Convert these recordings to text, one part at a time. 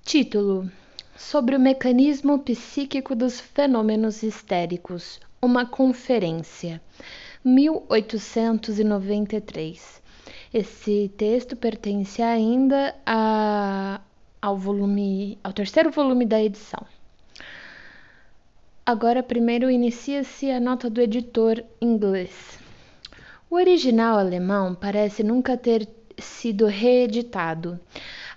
Título: Sobre o mecanismo psíquico dos fenômenos histéricos. Uma conferência. 1893. Esse texto pertence ainda ao terceiro volume da edição. Agora, primeiro inicia-se a nota do editor inglês. O original alemão parece nunca ter sido reeditado.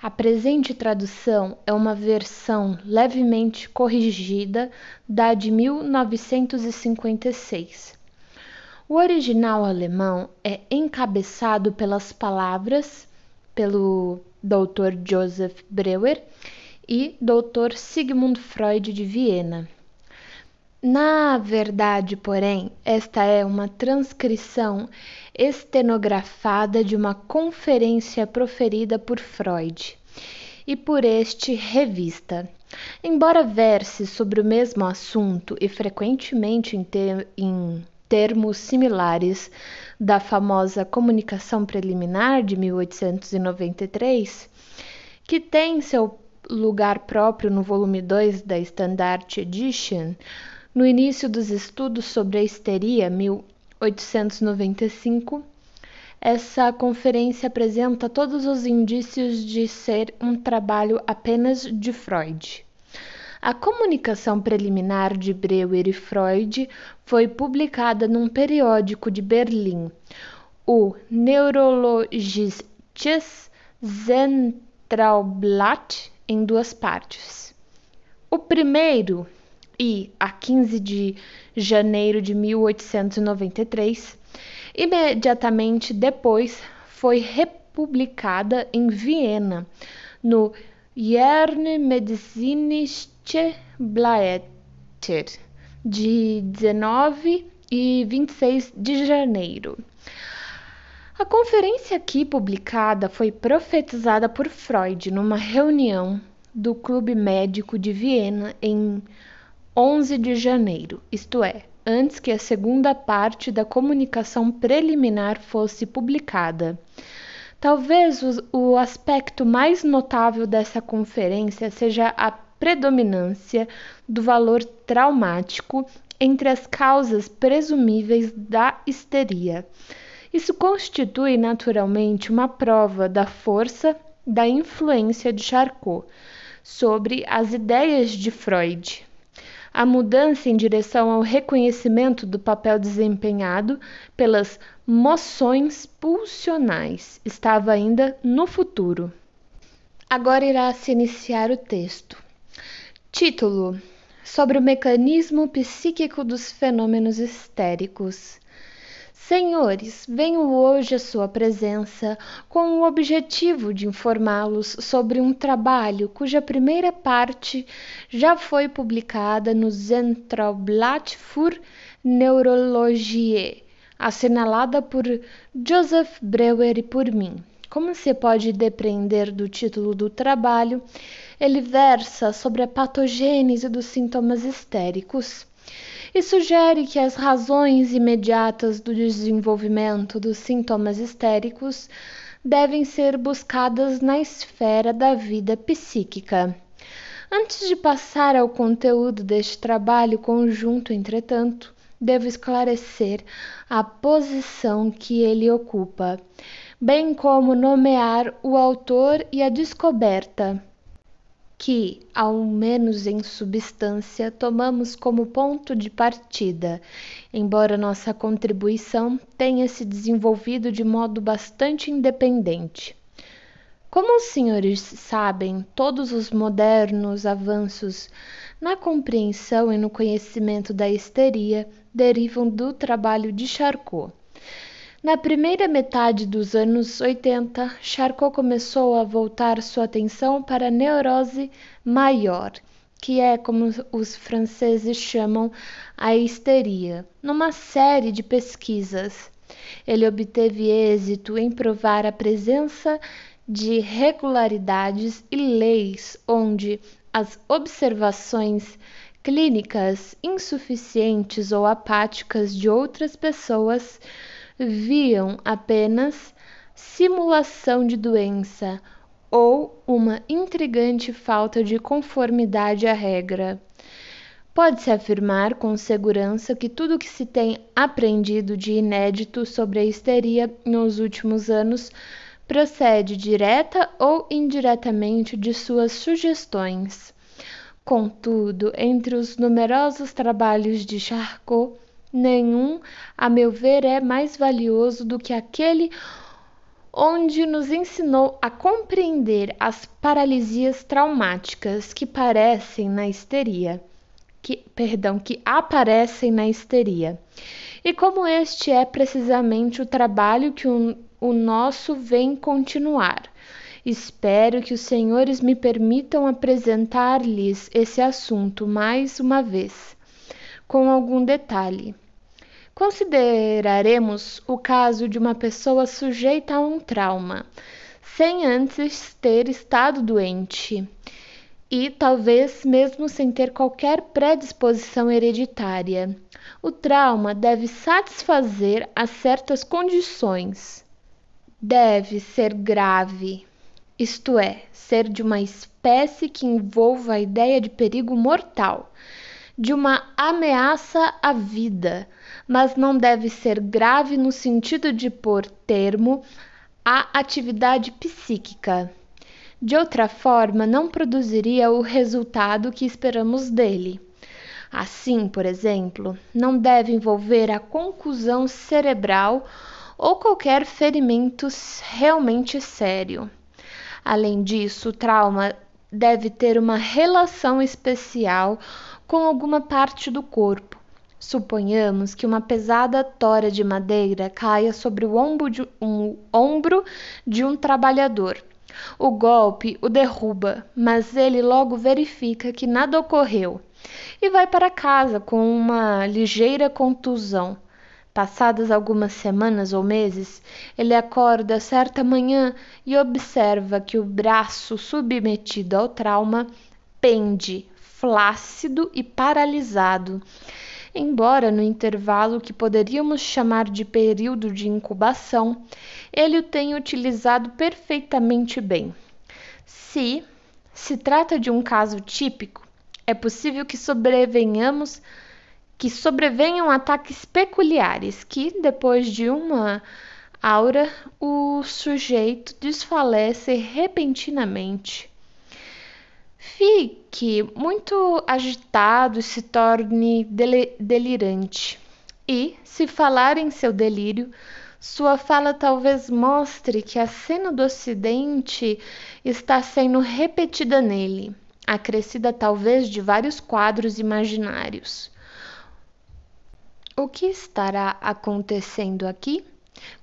A presente tradução é uma versão levemente corrigida da de 1956. O original alemão é encabeçado pelas palavras pelo Dr. Joseph Breuer e Dr. Sigmund Freud de Viena. Na verdade, porém, esta é uma transcrição estenografada de uma conferência proferida por Freud e por este revista. Embora verse sobre o mesmo assunto e frequentemente em termos similares da famosa Comunicação Preliminar de 1893, que tem seu lugar próprio no volume 2 da Standard Edition, no início dos estudos sobre a histeria, 1895, essa conferência apresenta todos os indícios de ser um trabalho apenas de Freud. A comunicação preliminar de Breuer e Freud foi publicada num periódico de Berlim, o Neurologisches Zentralblatt, em 2 partes. O primeiro, a 15 de janeiro de 1893, imediatamente depois foi republicada em Viena, no Medizinische Blätter, de 19 e 26 de janeiro. A conferência aqui publicada foi profetizada por Freud numa reunião do Clube Médico de Viena em 11 de janeiro, isto é, antes que a segunda parte da comunicação preliminar fosse publicada. Talvez o aspecto mais notável dessa conferência seja a predominância do valor traumático entre as causas presumíveis da histeria. Isso constitui naturalmente uma prova da força da influência de Charcot sobre as ideias de Freud. A mudança em direção ao reconhecimento do papel desempenhado pelas moções pulsionais estava ainda no futuro. Agora irá se iniciar o texto. Título: Sobre o mecanismo psíquico dos fenômenos histéricos. Senhores, venho hoje à sua presença com o objetivo de informá-los sobre um trabalho cuja primeira parte já foi publicada no Zentralblatt für Neurologie, assinalada por Joseph Breuer e por mim. Como se pode depreender do título do trabalho, ele versa sobre a patogênese dos sintomas histéricos e sugere que as razões imediatas do desenvolvimento dos sintomas histéricos devem ser buscadas na esfera da vida psíquica. Antes de passar ao conteúdo deste trabalho conjunto, entretanto, devo esclarecer a posição que ele ocupa, bem como nomear o autor e a descoberta que, ao menos em substância, tomamos como ponto de partida, embora nossa contribuição tenha se desenvolvido de modo bastante independente. Como os senhores sabem, todos os modernos avanços na compreensão e no conhecimento da histeria derivam do trabalho de Charcot. Na primeira metade dos anos 80, Charcot começou a voltar sua atenção para a neurose maior, que é como os franceses chamam a histeria, numa série de pesquisas. Ele obteve êxito em provar a presença de regularidades e leis onde as observações clínicas insuficientes ou apáticas de outras pessoas viam apenas simulação de doença ou uma intrigante falta de conformidade à regra. Pode-se afirmar com segurança que tudo o que se tem aprendido de inédito sobre a histeria nos últimos anos procede direta ou indiretamente de suas sugestões. Contudo, entre os numerosos trabalhos de Charcot, nenhum, a meu ver, é mais valioso do que aquele onde nos ensinou a compreender as paralisias traumáticas que aparecem na histeria. E como este é precisamente o trabalho que o nosso vem continuar, espero que os senhores me permitam apresentar-lhes esse assunto mais uma vez, com algum detalhe. Consideraremos o caso de uma pessoa sujeita a um trauma, sem antes ter estado doente, e talvez mesmo sem ter qualquer predisposição hereditária. O trauma deve satisfazer a certas condições. Deve ser grave, isto é, ser de uma espécie que envolva a ideia de perigo mortal, de uma ameaça à vida, mas não deve ser grave no sentido de pôr termo à atividade psíquica. De outra forma, não produziria o resultado que esperamos dele. Assim, por exemplo, não deve envolver a concussão cerebral ou qualquer ferimento realmente sério. Além disso, o trauma deve ter uma relação especial com alguma parte do corpo. Suponhamos que uma pesada tora de madeira caia sobre o ombro de um trabalhador. O golpe o derruba, mas ele logo verifica que nada ocorreu e vai para casa com uma ligeira contusão. Passadas algumas semanas ou meses, ele acorda certa manhã e observa que o braço submetido ao trauma pende, flácido e paralisado. Embora no intervalo que poderíamos chamar de período de incubação, ele o tenha utilizado perfeitamente bem. Se se trata de um caso típico, é possível que sobrevenham ataques peculiares que, depois de uma hora, o sujeito desfalece repentinamente. Fique muito agitado e se torne delirante. E, se falar em seu delírio, sua fala talvez mostre que a cena do acidente está sendo repetida nele, acrescida talvez de vários quadros imaginários. O que estará acontecendo aqui?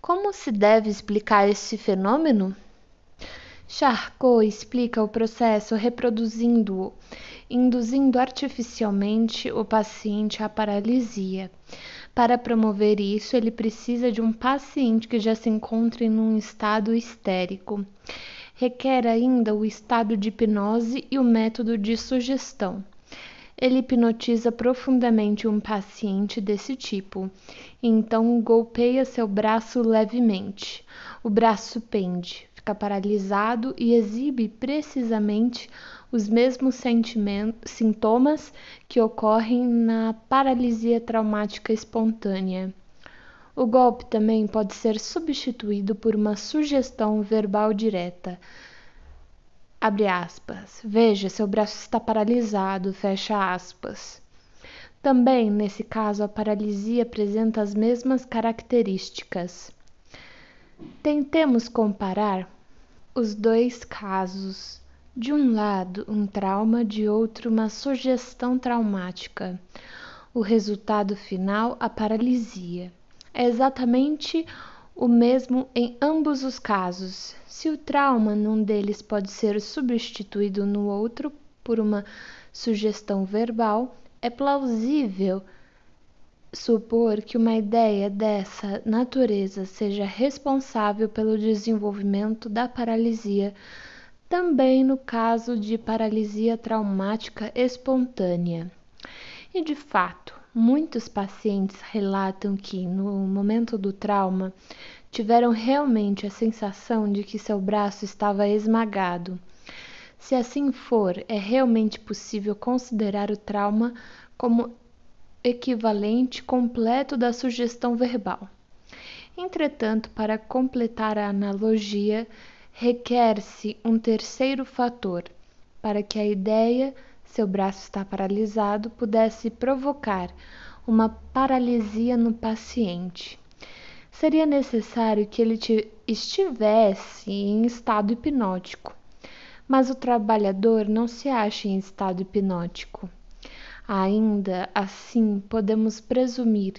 Como se deve explicar esse fenômeno? Charcot explica o processo reproduzindo-o, induzindo artificialmente o paciente à paralisia. Para promover isso, ele precisa de um paciente que já se encontre num estado histérico. Requer ainda o estado de hipnose e o método de sugestão. Ele hipnotiza profundamente um paciente desse tipo, e então golpeia seu braço levemente. O braço pende, fica paralisado e exibe precisamente os mesmos sintomas que ocorrem na paralisia traumática espontânea. O golpe também pode ser substituído por uma sugestão verbal direta. Abre aspas. Veja, seu braço está paralisado. Fecha aspas. Também, nesse caso, a paralisia apresenta as mesmas características. Tentemos comparar os dois casos. De um lado, um trauma, de outro, uma sugestão traumática. O resultado final, a paralisia. É exatamente o mesmo em ambos os casos. Se o trauma num deles pode ser substituído no outro por uma sugestão verbal, é plausível supor que uma ideia dessa natureza seja responsável pelo desenvolvimento da paralisia, também no caso de paralisia traumática espontânea. E de fato, muitos pacientes relatam que, no momento do trauma, tiveram realmente a sensação de que seu braço estava esmagado. Se assim for, é realmente possível considerar o trauma como equivalente completo da sugestão verbal. Entretanto, para completar a analogia, requer-se um terceiro fator, para que a ideia, seu braço está paralisado, pudesse provocar uma paralisia no paciente. Seria necessário que ele estivesse em estado hipnótico, mas o trabalhador não se acha em estado hipnótico. Ainda assim, podemos presumir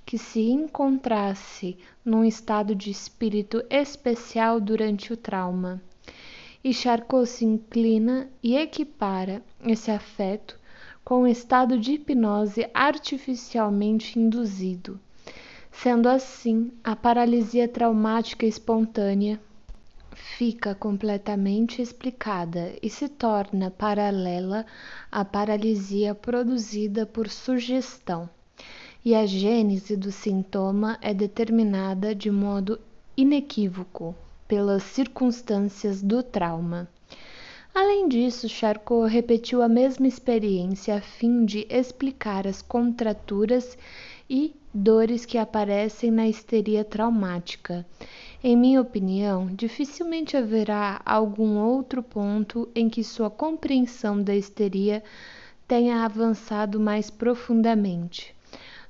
que se encontrasse num estado de espírito especial durante o trauma. E Charcot se inclina e equipara esse afeto com o estado de hipnose artificialmente induzido. Sendo assim, a paralisia traumática espontânea fica completamente explicada e se torna paralela à paralisia produzida por sugestão, e a gênese do sintoma é determinada de modo inequívoco pelas circunstâncias do trauma. Além disso, Charcot repetiu a mesma experiência a fim de explicar as contraturas e dores que aparecem na histeria traumática. Em minha opinião, dificilmente haverá algum outro ponto em que sua compreensão da histeria tenha avançado mais profundamente.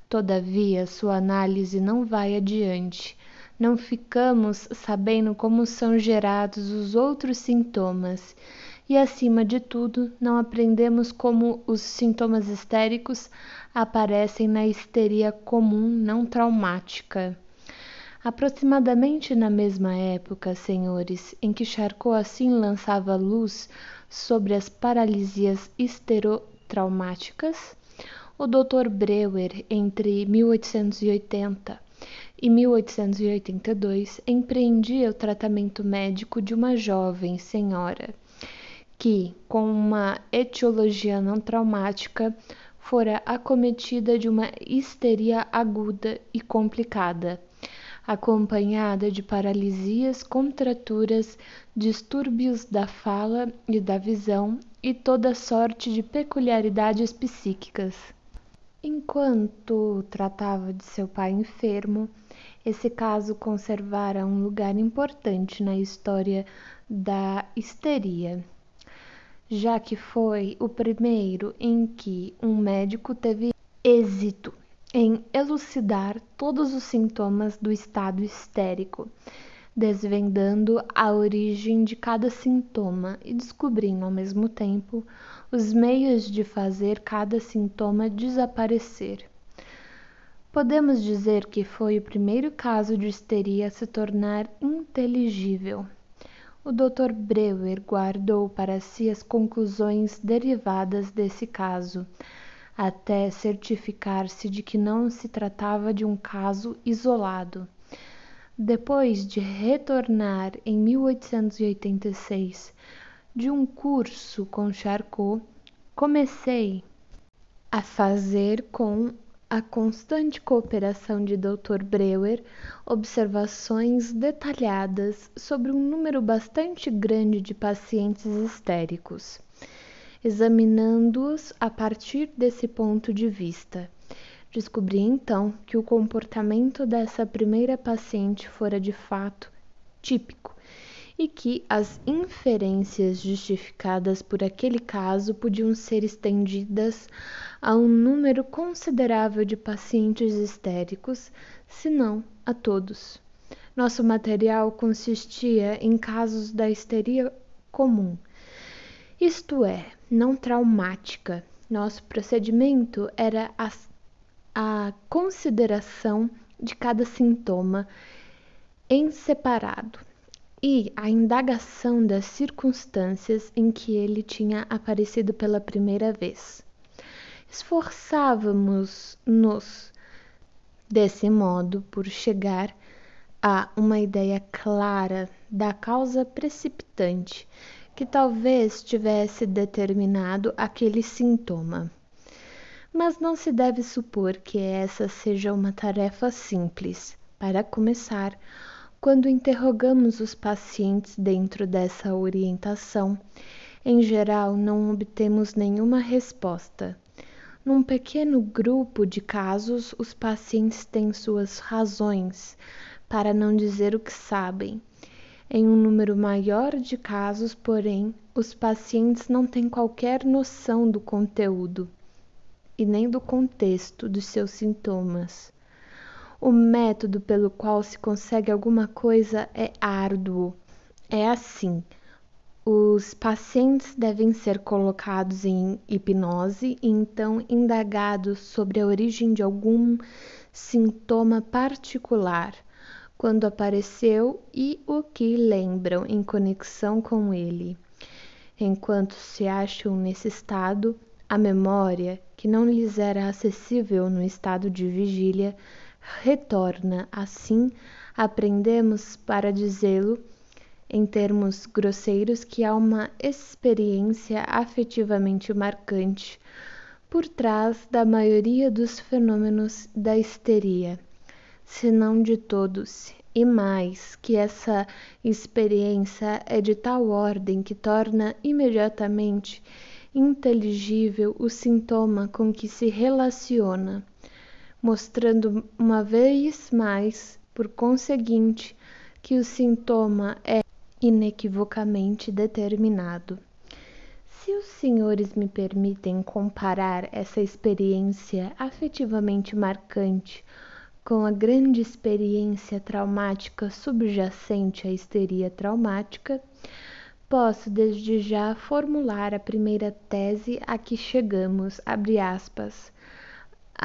Todavia, sua análise não vai adiante. Não ficamos sabendo como são gerados os outros sintomas e, acima de tudo, não aprendemos como os sintomas histéricos aparecem na histeria comum não traumática. Aproximadamente na mesma época, senhores, em que Charcot assim lançava luz sobre as paralisias histerotraumáticas, o Dr. Breuer, entre 1880 e 1882, empreendia o tratamento médico de uma jovem senhora que, com uma etiologia não traumática, fora acometida de uma histeria aguda e complicada, acompanhada de paralisias, contraturas, distúrbios da fala e da visão e toda sorte de peculiaridades psíquicas. Enquanto tratava de seu pai enfermo, esse caso conservara um lugar importante na história da histeria, já que foi o primeiro em que um médico teve êxito em elucidar todos os sintomas do estado histérico, desvendando a origem de cada sintoma e descobrindo ao mesmo tempo os meios de fazer cada sintoma desaparecer. Podemos dizer que foi o primeiro caso de histeria a se tornar inteligível. O Dr. Breuer guardou para si as conclusões derivadas desse caso, até certificar-se de que não se tratava de um caso isolado. Depois de retornar em 1886 de um curso com Charcot, comecei a fazer, com a constante cooperação de Dr. Breuer, observações detalhadas sobre um número bastante grande de pacientes histéricos, examinando-os a partir desse ponto de vista. Descobri então que o comportamento dessa primeira paciente fora de fato típico e que as inferências justificadas por aquele caso podiam ser estendidas a um número considerável de pacientes histéricos, se não a todos. Nosso material consistia em casos da histeria comum, isto é, não traumática. Nosso procedimento era a consideração de cada sintoma em separado e a indagação das circunstâncias em que ele tinha aparecido pela primeira vez. Esforçávamos-nos, desse modo, por chegar a uma ideia clara da causa precipitante que talvez tivesse determinado aquele sintoma. Mas não se deve supor que essa seja uma tarefa simples. Para começar, Quando interrogamos os pacientes dentro dessa orientação, em geral não obtemos nenhuma resposta. Num pequeno grupo de casos, os pacientes têm suas razões para não dizer o que sabem. Em um número maior de casos, porém, os pacientes não têm qualquer noção do conteúdo e nem do contexto dos seus sintomas. O método pelo qual se consegue alguma coisa é árduo. É assim: os pacientes devem ser colocados em hipnose e então indagados sobre a origem de algum sintoma particular, quando apareceu e o que lembram em conexão com ele. Enquanto se acham nesse estado, a memória, que não lhes era acessível no estado de vigília, retorna. Assim, aprendemos, para dizê-lo em termos grosseiros, que há uma experiência afetivamente marcante por trás da maioria dos fenômenos da histeria, se não de todos, e mais que essa experiência é de tal ordem que torna imediatamente inteligível o sintoma com que se relaciona, mostrando uma vez mais, por conseguinte, que o sintoma é inequivocamente determinado. Se os senhores me permitem comparar essa experiência afetivamente marcante com a grande experiência traumática subjacente à histeria traumática, posso desde já formular a primeira tese a que chegamos, abre aspas.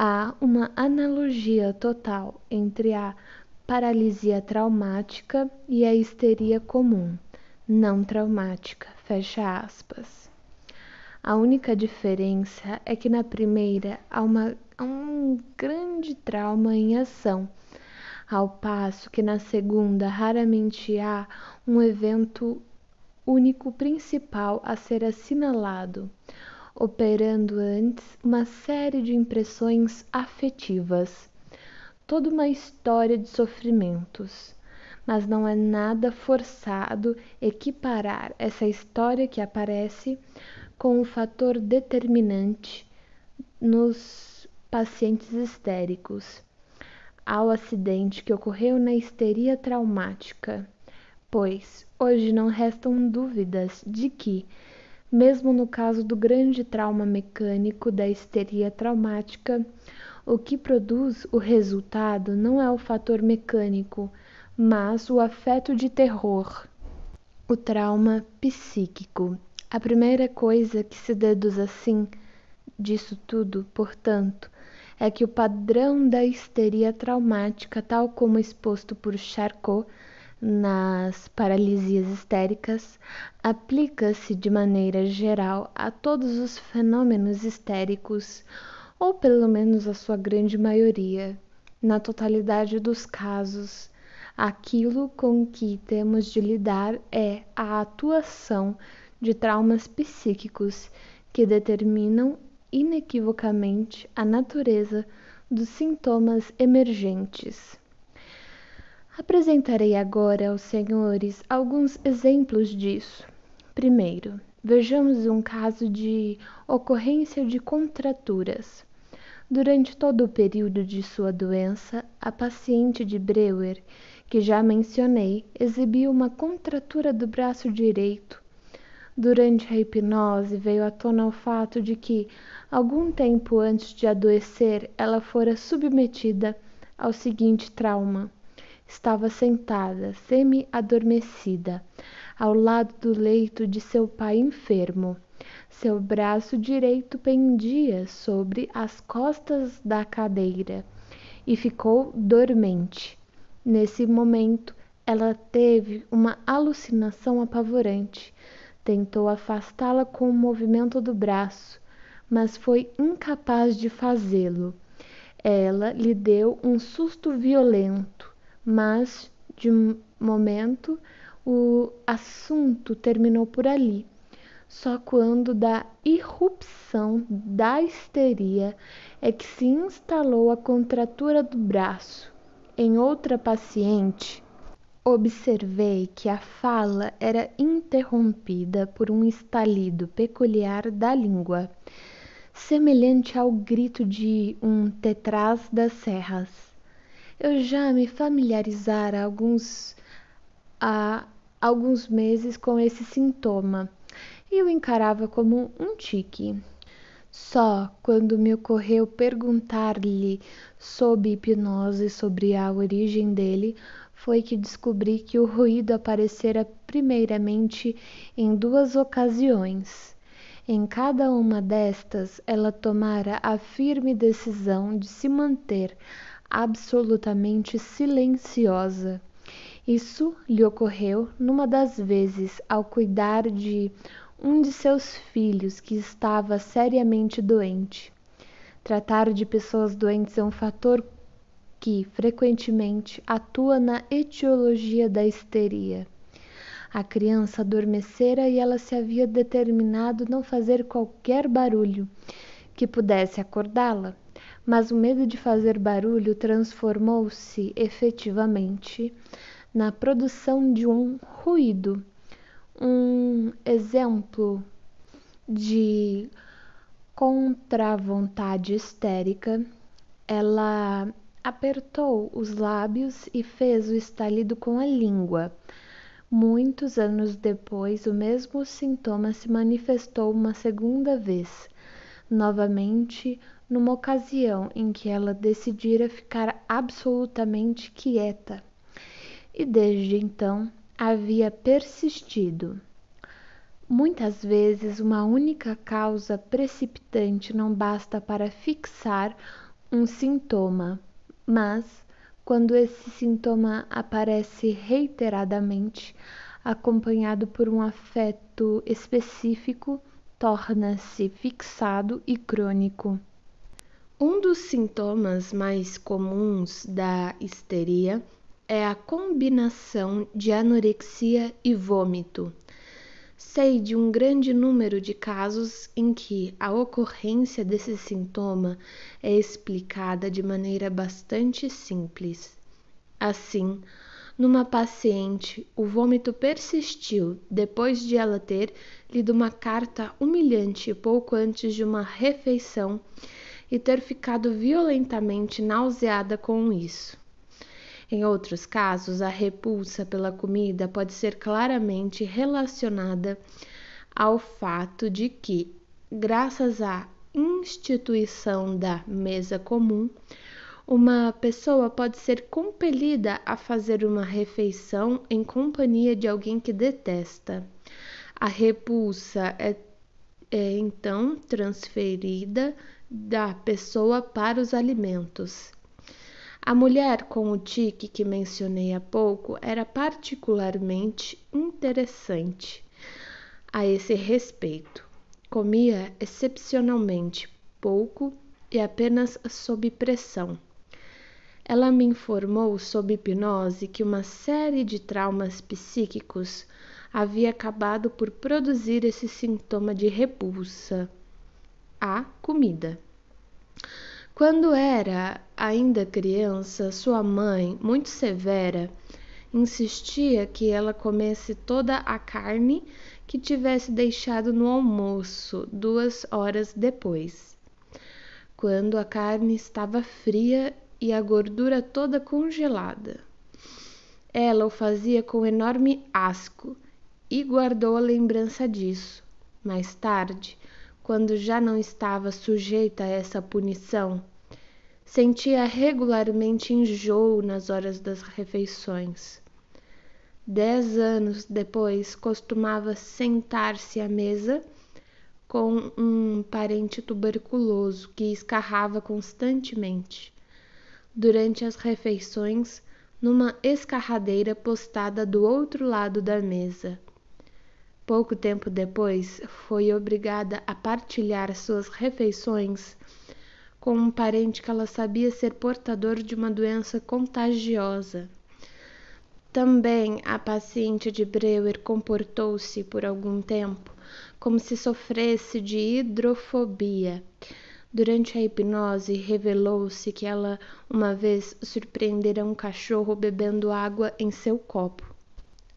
Há uma analogia total entre a paralisia traumática e a histeria comum, não traumática, fecha aspas. A única diferença é que na primeira há um grande trauma em ação, ao passo que na segunda raramente há um evento único principal a ser assinalado, operando antes uma série de impressões afetivas, toda uma história de sofrimentos. Mas não é nada forçado equiparar essa história que aparece com o fator determinante nos pacientes histéricos, ao acidente que ocorreu na histeria traumática, pois hoje não restam dúvidas de que, mesmo no caso do grande trauma mecânico da histeria traumática, o que produz o resultado não é o fator mecânico, mas o afeto de terror, o trauma psíquico. A primeira coisa que se deduz assim disso tudo, portanto, é que o padrão da histeria traumática, tal como exposto por Charcot nas paralisias histéricas, aplica-se de maneira geral a todos os fenômenos histéricos, ou pelo menos a sua grande maioria. Na totalidade dos casos, aquilo com que temos de lidar é a atuação de traumas psíquicos que determinam inequivocamente a natureza dos sintomas emergentes. Apresentarei agora aos senhores alguns exemplos disso. Primeiro, vejamos um caso de ocorrência de contraturas. Durante todo o período de sua doença, a paciente de Breuer, que já mencionei, exibiu uma contratura do braço direito. Durante a hipnose, veio à tona o fato de que, algum tempo antes de adoecer, ela fora submetida ao seguinte trauma. Estava sentada, semi-adormecida, ao lado do leito de seu pai enfermo. Seu braço direito pendia sobre as costas da cadeira e ficou dormente. Nesse momento, ela teve uma alucinação apavorante. Tentou afastá-la com o movimento do braço, mas foi incapaz de fazê-lo. Ela lhe deu um susto violento, mas, de momento, o assunto terminou por ali. Só quando da irrupção da histeria é que se instalou a contratura do braço. Em outra paciente, Observei que a fala era interrompida por um estalido peculiar da língua, semelhante ao grito de um tetraz das serras. Eu já me familiarizara há alguns meses com esse sintoma e o encarava como um tique. Só quando me ocorreu perguntar-lhe sob hipnose sobre a origem dele, foi que descobri que o ruído aparecera primeiramente em 2 ocasiões. Em cada uma destas, ela tomara a firme decisão de se manter absolutamente silenciosa. Isso lhe ocorreu numa das vezes ao cuidar de um de seus filhos que estava seriamente doente. Tratar de pessoas doentes é um fator que frequentemente atua na etiologia da histeria. A criança adormecera e ela se havia determinado não fazer qualquer barulho que pudesse acordá-la, mas o medo de fazer barulho transformou-se efetivamente na produção de um ruído. Um exemplo de contravontade histérica, ela apertou os lábios e fez o estalido com a língua. Muitos anos depois, o mesmo sintoma se manifestou uma segunda vez, novamente numa ocasião em que ela decidira ficar absolutamente quieta, e desde então havia persistido. Muitas vezes, uma única causa precipitante não basta para fixar um sintoma, mas, quando esse sintoma aparece reiteradamente, acompanhado por um afeto específico, torna-se fixado e crônico. Um dos sintomas mais comuns da histeria é a combinação de anorexia e vômito. Sei de um grande número de casos em que a ocorrência desse sintoma é explicada de maneira bastante simples. Assim, numa paciente, o vômito persistiu depois de ela ter lido uma carta humilhante pouco antes de uma refeição e ter ficado violentamente nauseada com isso. Em outros casos, a repulsa pela comida pode ser claramente relacionada ao fato de que, graças à instituição da mesa comum, uma pessoa pode ser compelida a fazer uma refeição em companhia de alguém que detesta. A repulsa é então transferida da pessoa para os alimentos. A mulher com o tique que mencionei há pouco era particularmente interessante a esse respeito. Comia excepcionalmente pouco e apenas sob pressão. Ela me informou sob hipnose que uma série de traumas psíquicos havia acabado por produzir esse sintoma de repulsa à comida. Quando era ainda criança, sua mãe, muito severa, insistia que ela comesse toda a carne que tivesse deixado no almoço 2 horas depois, quando a carne estava fria e a gordura toda congelada. Ela o fazia com enorme asco e guardou a lembrança disso. Mais tarde, quando já não estava sujeita a essa punição, sentia regularmente enjoo nas horas das refeições. 10 anos depois, costumava sentar-se à mesa com um parente tuberculoso que escarrava constantemente durante as refeições numa escarradeira postada do outro lado da mesa. Pouco tempo depois, foi obrigada a partilhar suas refeições com um parente que ela sabia ser portador de uma doença contagiosa. Também a paciente de Breuer comportou-se por algum tempo como se sofresse de hidrofobia. Durante a hipnose, revelou-se que ela uma vez surpreendera um cachorro bebendo água em seu copo.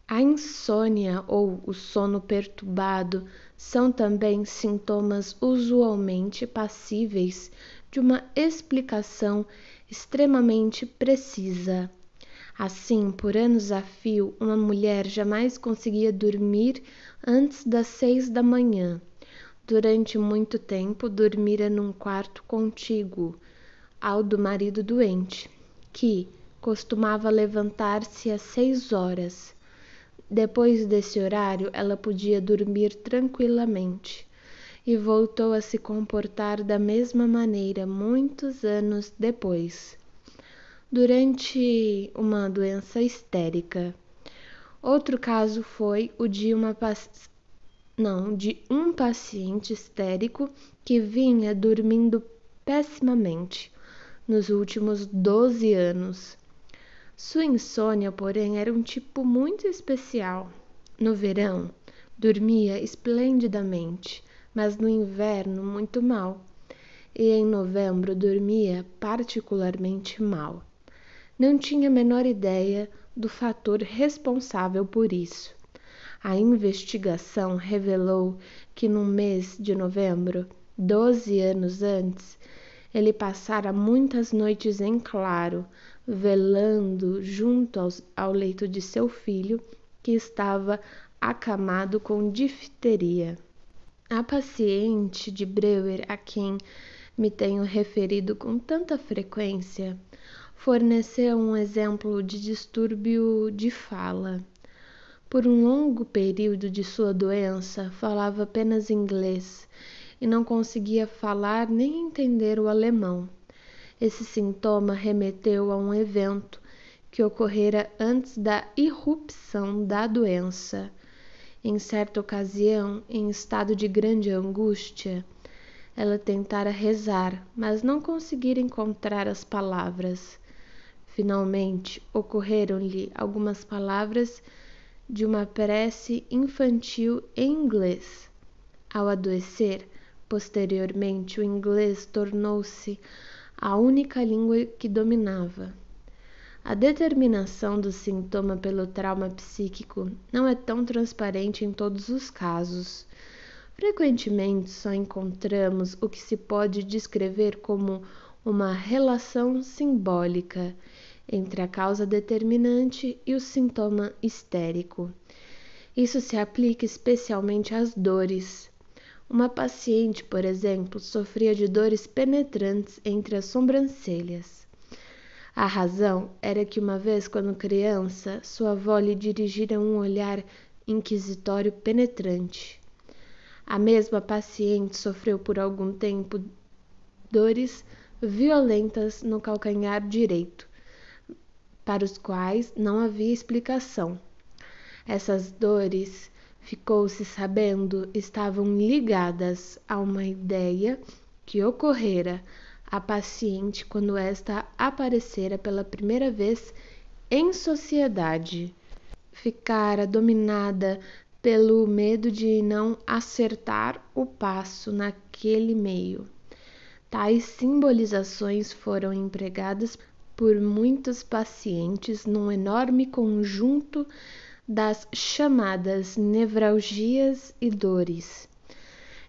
A insônia ou o sono perturbado são também sintomas usualmente passíveis de uma explicação extremamente precisa. Assim, por anos a fio, uma mulher jamais conseguia dormir antes das 6 da manhã. Durante muito tempo, dormira num quarto contíguo ao do marido doente, que costumava levantar-se às 6 horas. Depois desse horário, ela podia dormir tranquilamente e voltou a se comportar da mesma maneira muitos anos depois, durante uma doença histérica. Outro caso foi o de um paciente histérico que vinha dormindo pessimamente nos últimos 12 anos. Sua insônia, porém, era um tipo muito especial. No verão, dormia esplendidamente, mas no inverno muito mal. E em novembro dormia particularmente mal. Não tinha a menor ideia do fator responsável por isso. A investigação revelou que no mês de novembro, 12 anos antes, ele passara muitas noites em claro, velando junto ao leito de seu filho, que estava acamado com difteria. A paciente de Breuer, a quem me tenho referido com tanta frequência, forneceu um exemplo de distúrbio de fala. Por um longo período de sua doença, falava apenas inglês e não conseguia falar nem entender o alemão. Esse sintoma remeteu a um evento que ocorrera antes da irrupção da doença. Em certa ocasião, em estado de grande angústia, ela tentara rezar, mas não conseguira encontrar as palavras. Finalmente, ocorreram-lhe algumas palavras de uma prece infantil em inglês. Ao adoecer, posteriormente, o inglês tornou-se a única língua que dominava. A determinação do sintoma pelo trauma psíquico não é tão transparente em todos os casos. Frequentemente só encontramos o que se pode descrever como uma relação simbólica entre a causa determinante e o sintoma histérico. Isso se aplica especialmente às dores. Uma paciente, por exemplo, sofria de dores penetrantes entre as sobrancelhas. A razão era que uma vez, quando criança, sua avó lhe dirigira um olhar inquisitório penetrante. A mesma paciente sofreu por algum tempo dores violentas no calcanhar direito, para os quais não havia explicação. Essas dores, ficou-se sabendo, estavam ligadas a uma ideia que ocorrera à paciente quando esta aparecera pela primeira vez em sociedade. Ficara dominada pelo medo de não acertar o passo naquele meio. Tais simbolizações foram empregadas por muitos pacientes num enorme conjunto das chamadas nevralgias e dores.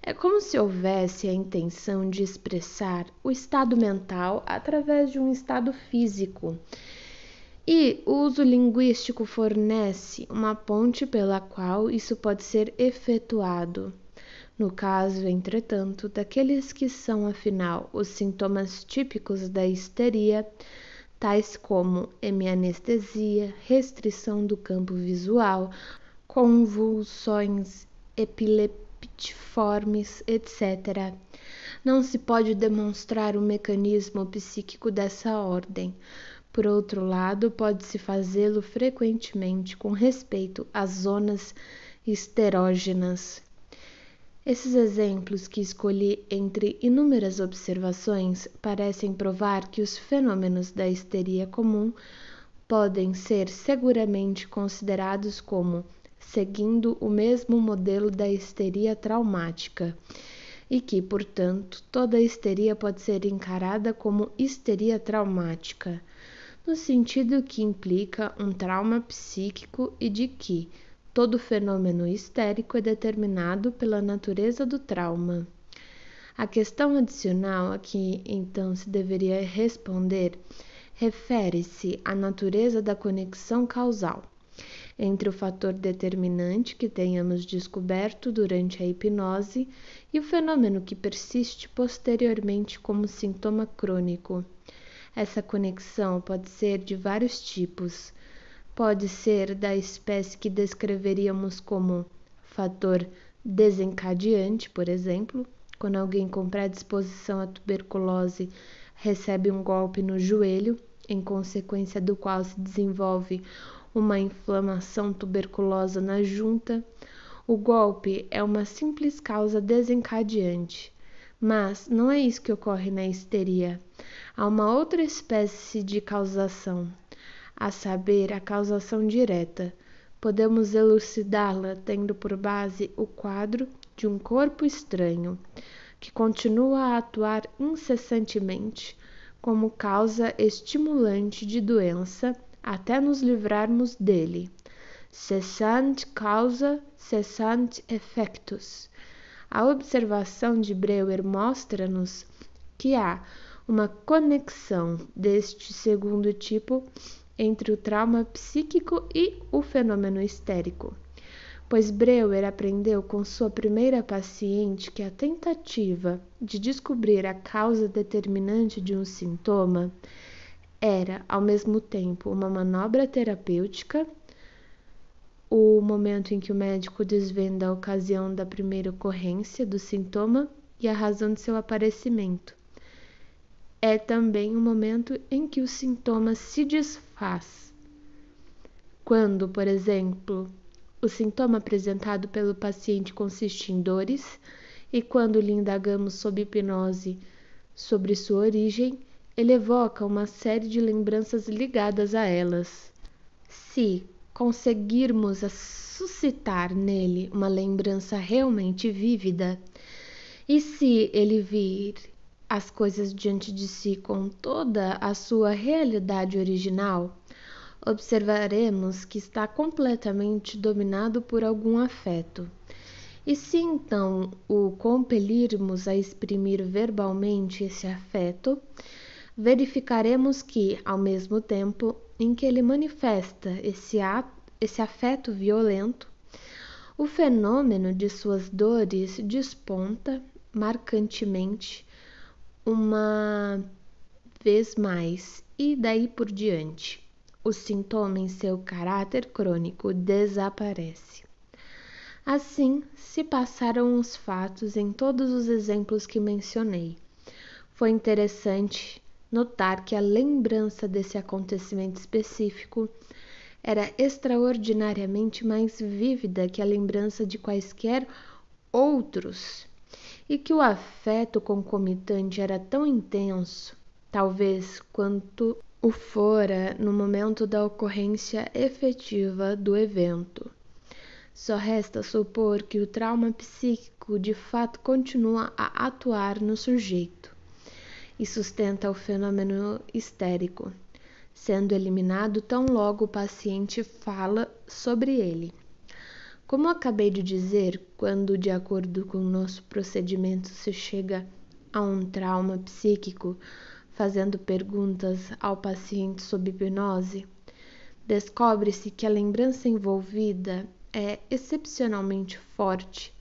É como se houvesse a intenção de expressar o estado mental através de um estado físico. E o uso linguístico fornece uma ponte pela qual isso pode ser efetuado. No caso, entretanto, daqueles que são, afinal, os sintomas típicos da histeria, tais como hemianestesia, restrição do campo visual, convulsões epileptiformes, etc., não se pode demonstrar o mecanismo psíquico dessa ordem. Por outro lado, pode-se fazê-lo frequentemente com respeito às zonas histerógenas. Esses exemplos que escolhi entre inúmeras observações parecem provar que os fenômenos da histeria comum podem ser seguramente considerados como seguindo o mesmo modelo da histeria traumática, e que, portanto, toda histeria pode ser encarada como histeria traumática, no sentido que implica um trauma psíquico e de que todo fenômeno histérico é determinado pela natureza do trauma. A questão adicional a que então se deveria responder refere-se à natureza da conexão causal entre o fator determinante que tenhamos descoberto durante a hipnose e o fenômeno que persiste posteriormente como sintoma crônico. Essa conexão pode ser de vários tipos. Pode ser da espécie que descreveríamos como fator desencadeante, por exemplo, quando alguém com predisposição à tuberculose recebe um golpe no joelho, em consequência do qual se desenvolve uma inflamação tuberculosa na junta. O golpe é uma simples causa desencadeante, mas não é isso que ocorre na histeria. Há uma outra espécie de causação, a saber, a causação direta. Podemos elucidá-la tendo por base o quadro de um corpo estranho, que continua a atuar incessantemente como causa estimulante de doença até nos livrarmos dele. Cessant causa, cessant effectus. A observação de Breuer mostra-nos que há uma conexão deste segundo tipo entre o trauma psíquico e o fenômeno histérico, pois Breuer aprendeu com sua primeira paciente que a tentativa de descobrir a causa determinante de um sintoma era, ao mesmo tempo, uma manobra terapêutica. O momento em que o médico desvenda a ocasião da primeira ocorrência do sintoma e a razão de seu aparecimento. É também o momento em que o sintoma se desfaz. Quando, por exemplo, o sintoma apresentado pelo paciente consiste em dores, e quando lhe indagamos sob hipnose sobre sua origem, ele evoca uma série de lembranças ligadas a elas. Se conseguirmos suscitar nele uma lembrança realmente vívida, e se ele vir as coisas diante de si com toda a sua realidade original, observaremos que está completamente dominado por algum afeto. E se então o compelirmos a exprimir verbalmente esse afeto, verificaremos que, ao mesmo tempo em que ele manifesta esse afeto violento, o fenômeno de suas dores desponta marcantemente uma vez mais, e daí por diante. O sintoma em seu caráter crônico desaparece. Assim se passaram os fatos em todos os exemplos que mencionei. Foi interessante notar que a lembrança desse acontecimento específico era extraordinariamente mais vívida que a lembrança de quaisquer outros, e que o afeto concomitante era tão intenso, talvez quanto o fora no momento da ocorrência efetiva do evento. Só resta supor que o trauma psíquico de fato continua a atuar no sujeito e sustenta o fenômeno histérico, sendo eliminado tão logo o paciente fala sobre ele. Como acabei de dizer, quando, de acordo com o nosso procedimento, se chega a um trauma psíquico, fazendo perguntas ao paciente sob hipnose, descobre-se que a lembrança envolvida é excepcionalmente forte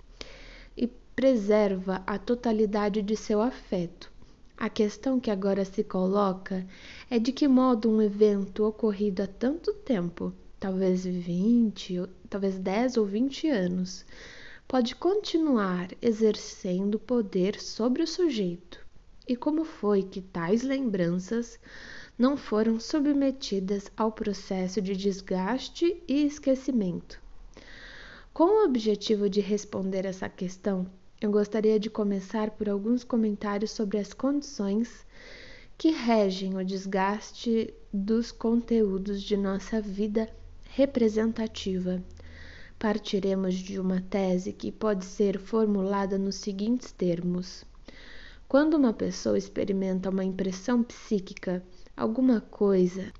e preserva a totalidade de seu afeto. A questão que agora se coloca é de que modo um evento ocorrido há tanto tempo, talvez 20, talvez 10 ou 20 anos, pode continuar exercendo poder sobre o sujeito, e como foi que tais lembranças não foram submetidas ao processo de desgaste e esquecimento. Com o objetivo de responder essa questão, eu gostaria de começar por alguns comentários sobre as condições que regem o desgaste dos conteúdos de nossa vida representativa. partiremos de uma tese que pode ser formulada nos seguintes termos. Quando uma pessoa experimenta uma impressão psíquica, alguma coisa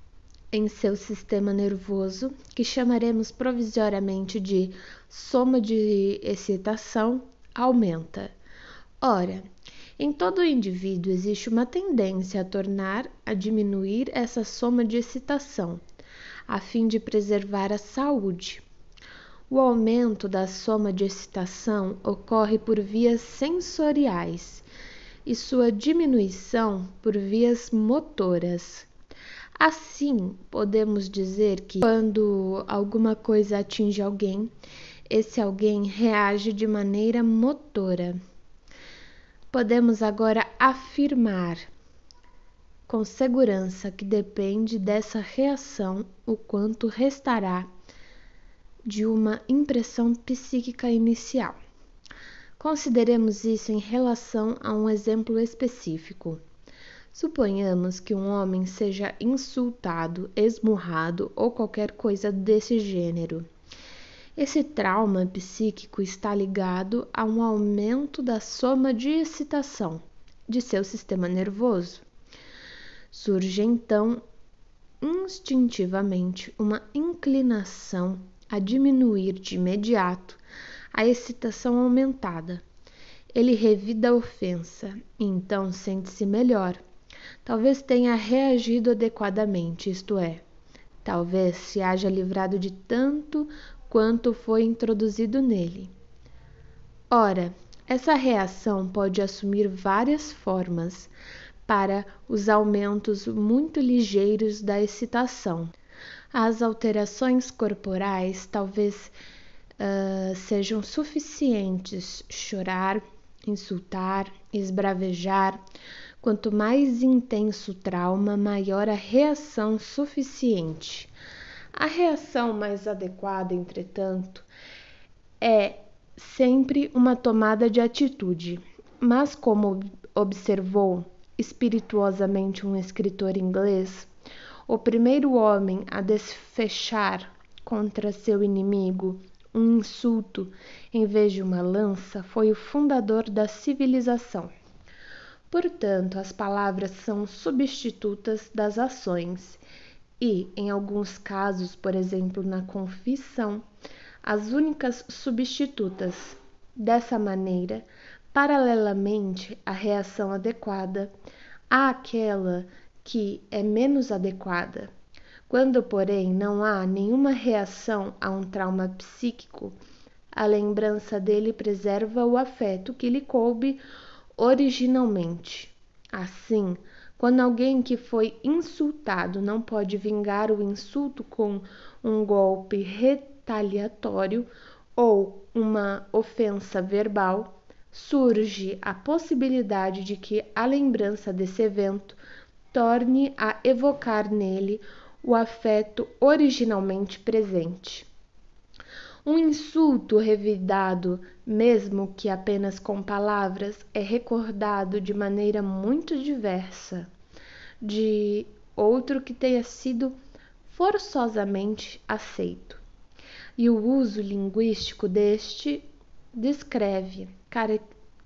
em seu sistema nervoso, que chamaremos provisoriamente de soma de excitação, aumenta. Ora, em todo indivíduo existe uma tendência a diminuir essa soma de excitação, a fim de preservar a saúde. O aumento da soma de excitação ocorre por vias sensoriais e sua diminuição por vias motoras. Assim, podemos dizer que quando alguma coisa atinge alguém, esse alguém reage de maneira motora. Podemos agora afirmar com segurança que depende dessa reação o quanto restará de uma impressão psíquica inicial. Consideremos isso em relação a um exemplo específico. Suponhamos que um homem seja insultado, esmurrado ou qualquer coisa desse gênero. Esse trauma psíquico está ligado a um aumento da soma de excitação de seu sistema nervoso. Surge então instintivamente uma inclinação a diminuir de imediato a excitação aumentada. Ele revida a ofensa e então sente-se melhor. Talvez tenha reagido adequadamente, isto é, talvez se haja livrado de tanto quanto foi introduzido nele. Ora, essa reação pode assumir várias formas para os aumentos muito ligeiros da excitação. As alterações corporais talvez sejam suficientes: chorar, insultar, esbravejar. Quanto mais intenso o trauma, maior a reação suficiente. A reação mais adequada, entretanto, é sempre uma tomada de atitude, mas como observou espirituosamente um escritor inglês, o primeiro homem a desfechar contra seu inimigo um insulto em vez de uma lança foi o fundador da civilização. Portanto, as palavras são substitutas das ações e, em alguns casos, por exemplo, na confissão, as únicas substitutas. Dessa maneira, paralelamente à reação adequada, há aquela que é menos adequada. Quando, porém, não há nenhuma reação a um trauma psíquico, a lembrança dele preserva o afeto que lhe coube originalmente. Assim, quando alguém que foi insultado não pode vingar o insulto com um golpe retaliatório ou uma ofensa verbal, surge a possibilidade de que a lembrança desse evento torne a evocar nele o afeto originalmente presente. Um insulto revidado, mesmo que apenas com palavras, é recordado de maneira muito diversa de outro que tenha sido forçosamente aceito. E o uso linguístico deste descreve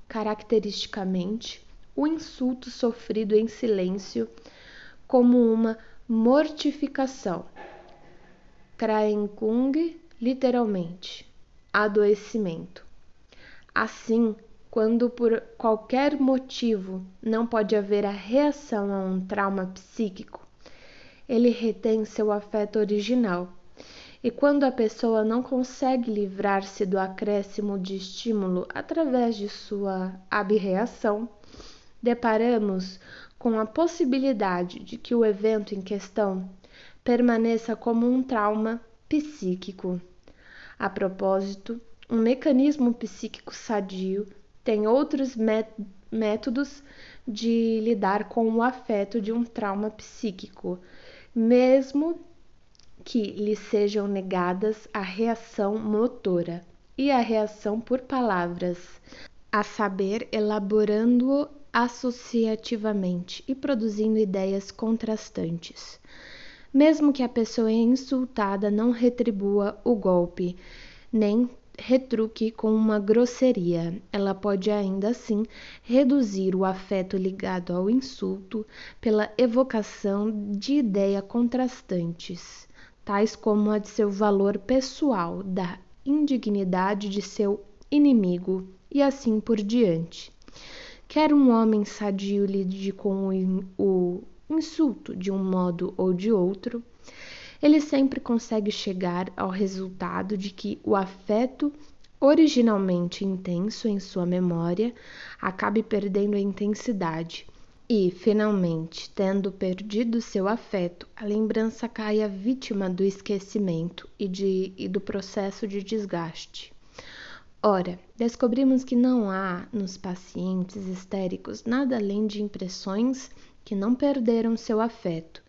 caracteristicamente o insulto sofrido em silêncio como uma mortificação. Kränkung, literalmente, adoecimento. Assim, quando por qualquer motivo não pode haver a reação a um trauma psíquico, ele retém seu afeto original. E quando a pessoa não consegue livrar-se do acréscimo de estímulo através de sua abreação, deparamos com a possibilidade de que o evento em questão permaneça como um trauma psíquico. A propósito, um mecanismo psíquico sadio tem outros métodos de lidar com o afeto de um trauma psíquico, mesmo que lhe sejam negadas a reação motora e a reação por palavras, a saber, elaborando-o associativamente e produzindo ideias contrastantes. Mesmo que a pessoa insultada não retribua o golpe, nem retruque com uma grosseria. Ela pode ainda assim reduzir o afeto ligado ao insulto pela evocação de ideias contrastantes, tais como a de seu valor pessoal, da indignidade de seu inimigo e assim por diante. Quer um homem sadio lide com o insulto de um modo ou de outro, ele sempre consegue chegar ao resultado de que o afeto originalmente intenso em sua memória acabe perdendo a intensidade e, finalmente, tendo perdido seu afeto, a lembrança caia vítima do esquecimento e do processo de desgaste. Ora, descobrimos que não há nos pacientes histéricos nada além de impressões que não perderam seu afeto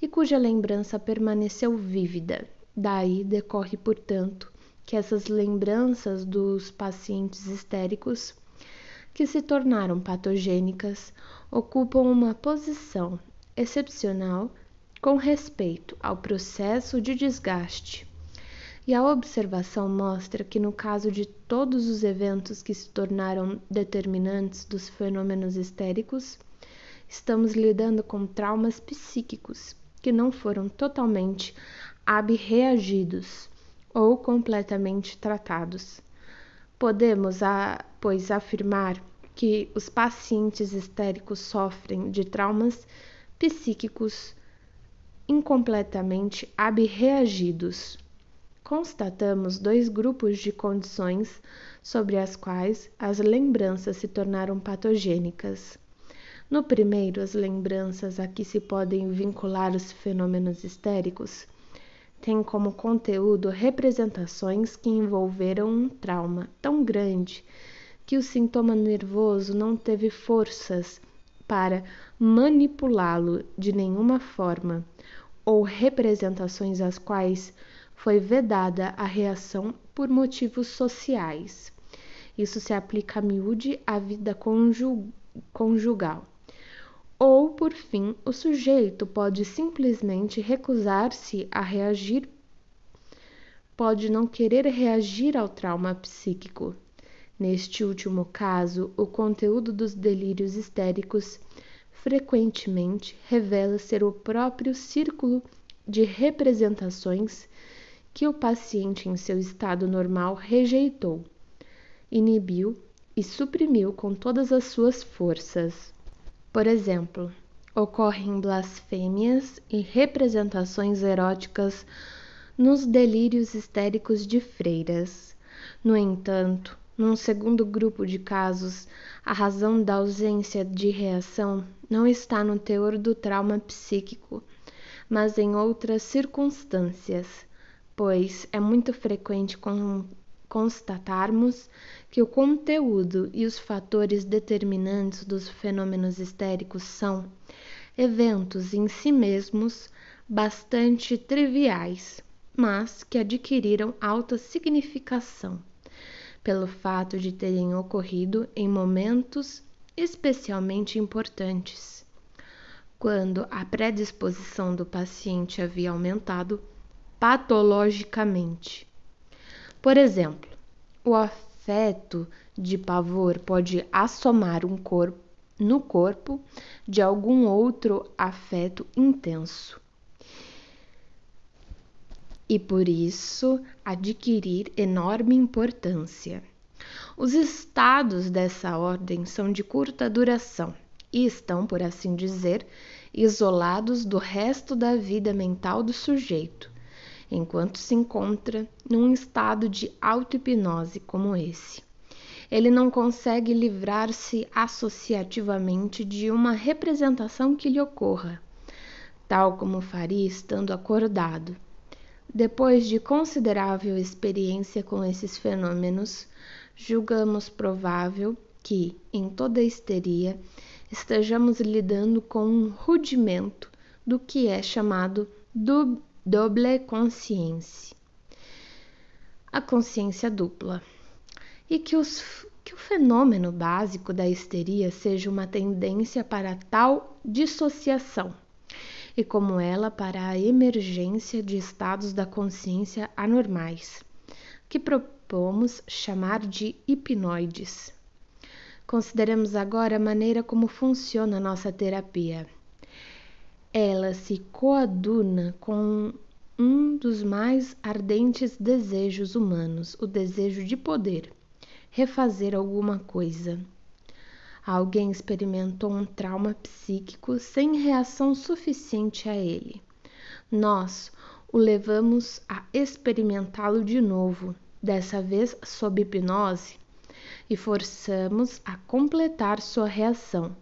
e cuja lembrança permaneceu vívida. Daí decorre, portanto, que essas lembranças dos pacientes histéricos que se tornaram patogênicas ocupam uma posição excepcional com respeito ao processo de desgaste. E a observação mostra que, no caso de todos os eventos que se tornaram determinantes dos fenômenos histéricos, estamos lidando com traumas psíquicos que não foram totalmente abreagidos ou completamente tratados. Podemos, pois, afirmar que os pacientes histéricos sofrem de traumas psíquicos incompletamente abreagidos. Constatamos dois grupos de condições sobre as quais as lembranças se tornaram patogênicas. No primeiro, as lembranças a que se podem vincular os fenômenos histéricos têm como conteúdo representações que envolveram um trauma tão grande que o sintoma nervoso não teve forças para manipulá-lo de nenhuma forma, ou representações às quais foi vedada a reação por motivos sociais. Isso se aplica a miúde à vida conjugal. Ou, por fim, o sujeito pode simplesmente recusar-se a reagir, pode não querer reagir ao trauma psíquico. Neste último caso, o conteúdo dos delírios histéricos frequentemente revela ser o próprio círculo de representações que o paciente em seu estado normal rejeitou, inibiu e suprimiu com todas as suas forças. Por exemplo, ocorrem blasfêmias e representações eróticas nos delírios histéricos de freiras. No entanto, num segundo grupo de casos, a razão da ausência de reação não está no teor do trauma psíquico, mas em outras circunstâncias, pois é muito frequente constatarmos que o conteúdo e os fatores determinantes dos fenômenos histéricos são eventos em si mesmos bastante triviais, mas que adquiriram alta significação pelo fato de terem ocorrido em momentos especialmente importantes, quando a predisposição do paciente havia aumentado patologicamente. Por exemplo, o afeto de pavor pode assomar no corpo de algum outro afeto intenso e por isso adquirir enorme importância. Os estados dessa ordem são de curta duração e estão, por assim dizer, isolados do resto da vida mental do sujeito, enquanto se encontra num estado de auto-hipnose como esse. Ele não consegue livrar-se associativamente de uma representação que lhe ocorra, tal como faria estando acordado. Depois de considerável experiência com esses fenômenos, julgamos provável que, em toda a histeria, estejamos lidando com um rudimento do que é chamado double consciência, a consciência dupla, e que o fenômeno básico da histeria seja uma tendência para tal dissociação, e como ela para a emergência de estados da consciência anormais, que propomos chamar de hipnoides. Consideremos agora a maneira como funciona a nossa terapia. Ela se coaduna com um dos mais ardentes desejos humanos, o desejo de poder, refazer alguma coisa. Alguém experimentou um trauma psíquico sem reação suficiente a ele. Nós o levamos a experimentá-lo de novo, dessa vez sob hipnose, e forçamos a completar sua reação.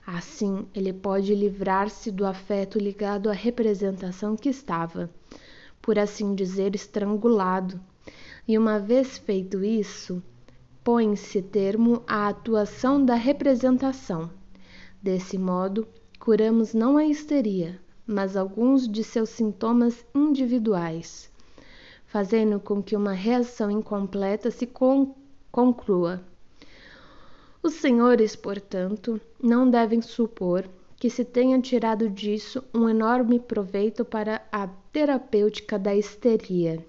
Assim, ele pode livrar-se do afeto ligado à representação que estava, por assim dizer, estrangulado. E uma vez feito isso, põe-se termo à atuação da representação. Desse modo, curamos não a histeria, mas alguns de seus sintomas individuais, fazendo com que uma reação incompleta se conclua. Os senhores, portanto, não devem supor que se tenha tirado disso um enorme proveito para a terapêutica da histeria.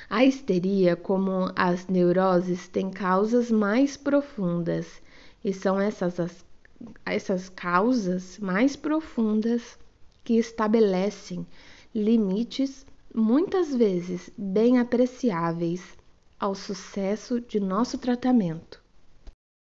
A histeria, como as neuroses, tem causas mais profundas, e são essas causas mais profundas que estabelecem limites, muitas vezes bem apreciáveis, ao sucesso de nosso tratamento.